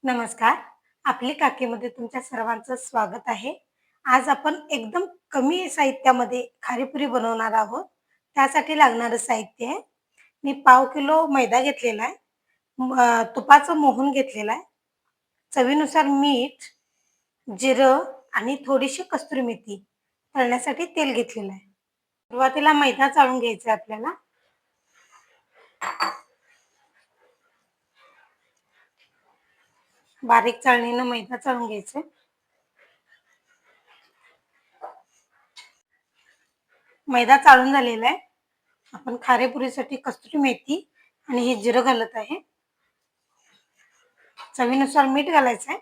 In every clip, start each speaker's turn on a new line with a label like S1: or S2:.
S1: नमस्कार. आपली काकीमध्ये तुमच्या सर्वांचं स्वागत आहे. आज आपण एकदम कमी साहित्यामध्ये खारीपुरी बनवणार आहोत. त्यासाठी लागणारं साहित्य आहे. मी पाव किलो मैदा घेतलेला आहे. तुपाचं मोहन घेतलेलं आहे. चवीनुसार मीठ, जिरं आणि थोडीशी कसुरी मेथी तळण्यासाठी तेल घेतलेलं आहे. सुरुवातीला मैदा चाळून घ्यायचा आहे आपल्याला. बारीक चाळणीनं मैदा चाळून घ्यायचा आहे. मैदा चाळून झालेला आहे. आपण खारेपुरीसाठी कसुरी मेथी आणि हे जिरं घालत आहे. चवीनुसार मीठ घालायचं आहे.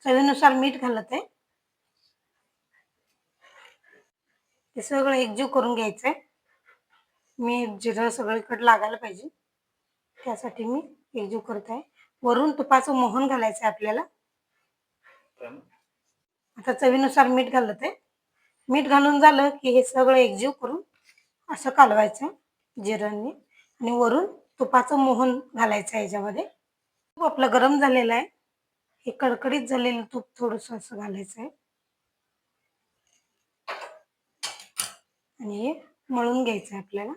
S1: चवीनुसार मीठ घालत आहे. हे सगळं एकजीव करून घ्यायचं आहे. मीठ जिरं सगळीकडे लागायला पाहिजे. त्यासाठी मी एकजीव करत आहे. वरून तुपाचं मोहन घालायचं आहे आपल्याला. आता चवीनुसार मीठ घालत आहे. मीठ घालून झालं की हे सगळं एकजीव करून असं कालवायचं आहे जिऱ्याने आणि वरून तुपाचं मोहन घालायचं आहे याच्यामध्ये. तूप आपलं गरम झालेलं आहे. हे कडकडीत झालेलं तूप थोडंसं असं घालायचं आहे आणि हे मळून घ्यायचं आहे आपल्याला.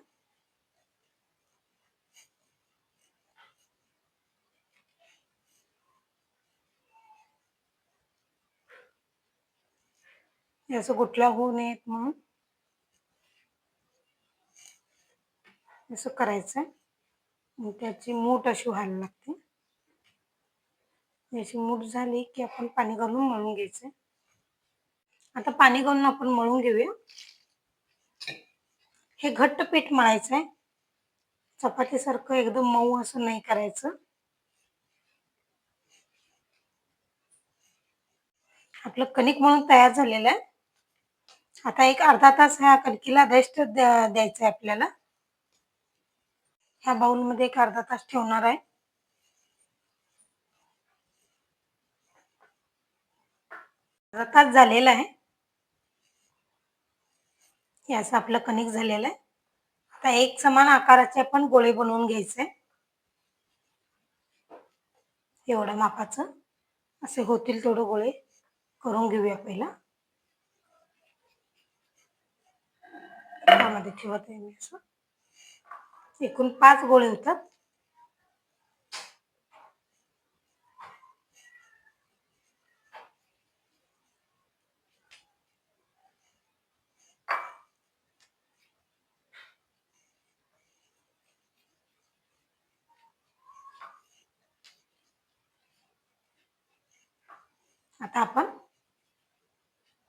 S1: हे असं गुठल्या होऊ नयेत म्हणून असं करायचं आहे. त्याची मूठ अशी व्हायला लागते. याची मूठ झाली की आपण पाणी घालून मळून घ्यायचं. आता पाणी घालून आपण मळून घेऊया. हे घट्ट पीठ मळायचं आहे. चपातीसारखं एकदम मऊ असं नाही करायचं. आपलं कणिक मळून तयार झालेलं आहे. आता एक अर्धा तास ह्या कणकीला रेस्ट द्यायचं आहे आपल्याला. ह्या बाउलमध्ये एक अर्धा तास ठेवणार आहे. अर्धा तास झालेला आहे. हे असं आपलं कणिक झालेलं आहे. आता एक समान आकाराचे आपण गोळे बनवून घ्यायचे. एवढ्या मापाचं असे होतील तेवढे गोळे करून घेऊया पहिला. त्यामध्ये ठेवत आहे मी असं. एकूण 5 गोळे होतात. आता आपण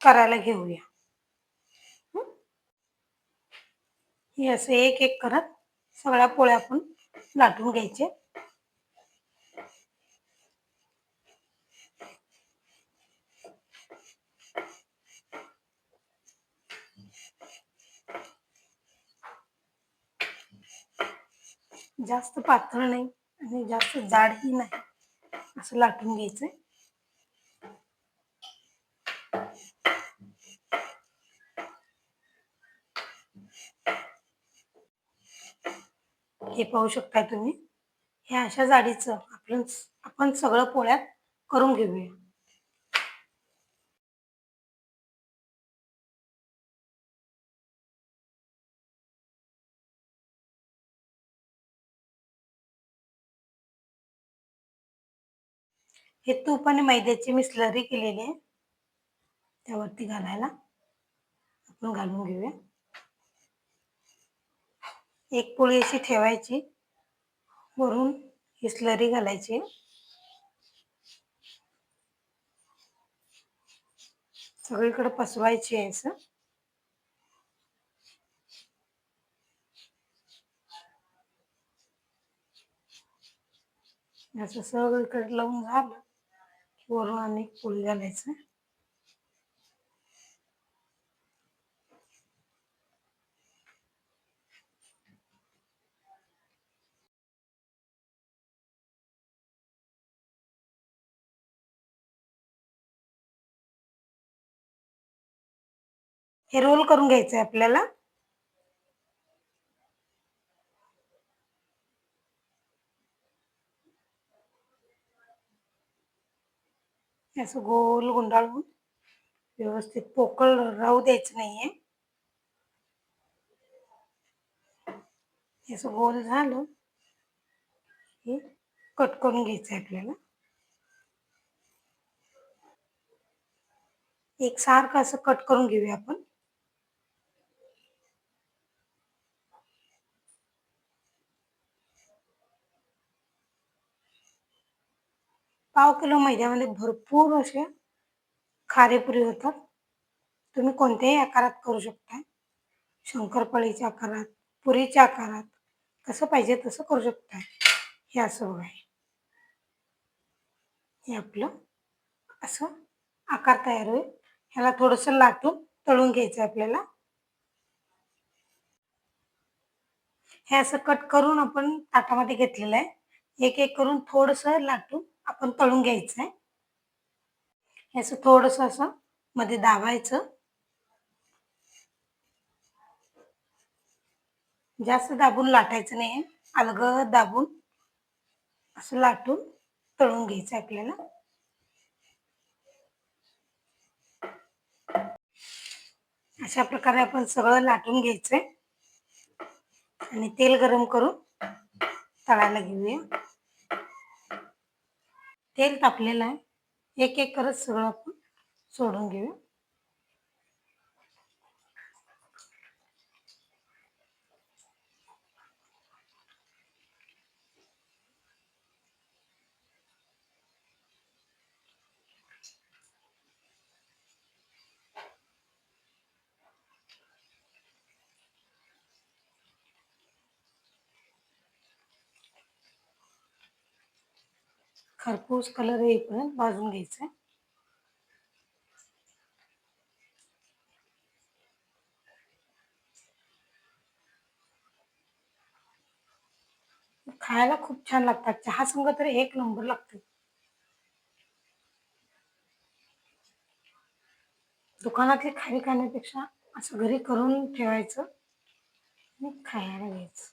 S1: करायला घेऊया. हे असं एक एक करत सगळ्या पोळ्या आपण लाटून घ्यायचे. जास्त पातळ नाही आणि जास्त जाडही नाही असं लाटून घ्यायचंय. हे पाहू शकता तुम्ही. हे अशा जाडीचं आपण सगळं पोळ्यात करून घेऊया. हे तूप आणि मैद्याची मी स्लरी केलेली आहे. त्यावरती घालायला आपण घालून घेऊया. एक पोळी अशी ठेवायची, वरून ही स्लरी घालायची. सगळीकडे पसरवायची आहे असं. असं सगळीकडे लावून झालं की वरून आणि पोळी घालायचं. हे रोल करून घ्यायचंय आपल्याला. हे असं गोल गुंडाळून व्यवस्थित पोकळ राहू द्यायचं नाहीये. हे असं गोल झालं की कट करून घ्यायचं आहे आपल्याला. एकसारखं असं कट करून घेऊया आपण. पाव किलो मैद्यामध्ये भरपूर असे खारेपुरी होतात. तुम्ही कोणत्याही आकारात करू शकता. शंकरपाळीच्या आकारात, पुरीच्या आकारात, कसं पाहिजे तसं करू शकता. हे असं बघा. हे आपलं असं आकार तयार होईल. ह्याला थोडंसं लाटून तळून घ्यायचं आहे आपल्याला. हे असं कट करून आपण ताटामध्ये घेतलेलं आहे. एक एक करून थोडंसं लाटून आपण तळून घ्यायचं आहे. हे असं थोडंसं असं मध्ये दाबायचं. जास्त दाबून लाटायचं नाही, अलगद दाबून असं लाटून तळून घ्यायचं आपल्याला. अशा प्रकारे आपण सगळं लाटून घ्यायचंय आणि तेल गरम करून तळायला घेऊया. तेल तापलेलं आहे. एक एक करत सगळं आपण सोडून घेऊया. खरपूस कलर येईपर्यंत भाजून घ्यायचं आहे. खायला खूप छान लागतात. चहा संग तर एक नंबर लागते. दुकानातली खारी खाण्यापेक्षा असं घरी करून ठेवायचं आणि खायला घ्यायचं.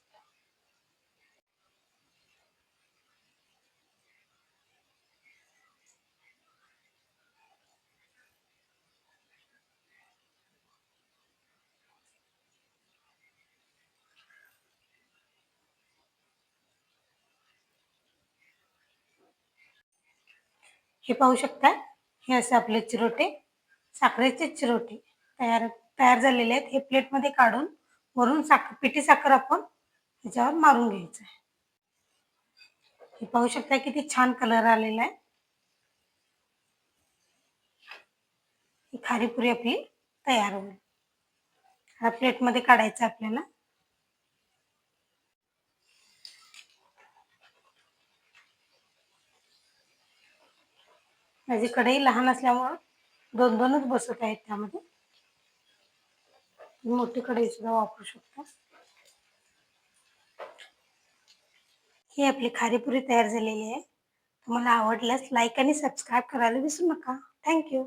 S1: हे पाहू शकता. हे असे आपले चिरोटे, साखरेचे चिरोटे तयार तयार झालेले आहेत. हे प्लेटमध्ये काढून वरून पिठी साखर आपण ह्याच्यावर मारून घ्यायचं आहे. हे पाहू शकता किती छान कलर आलेला आहे. ही खारीपुरी आपली तयार होईल. हा प्लेटमध्ये काढायचं आपल्याला. माझी कढई लहान असल्यामुळं दोन दोनच बसत आहेत त्यामध्ये. मोठी कढई सुद्धा वापरू शकता. ही आपली खारीपुरी तयार झालेली आहे. तुम्हाला आवडल्यास लाईक आणि सबस्क्राईब करायला विसरू नका. थँक्यू.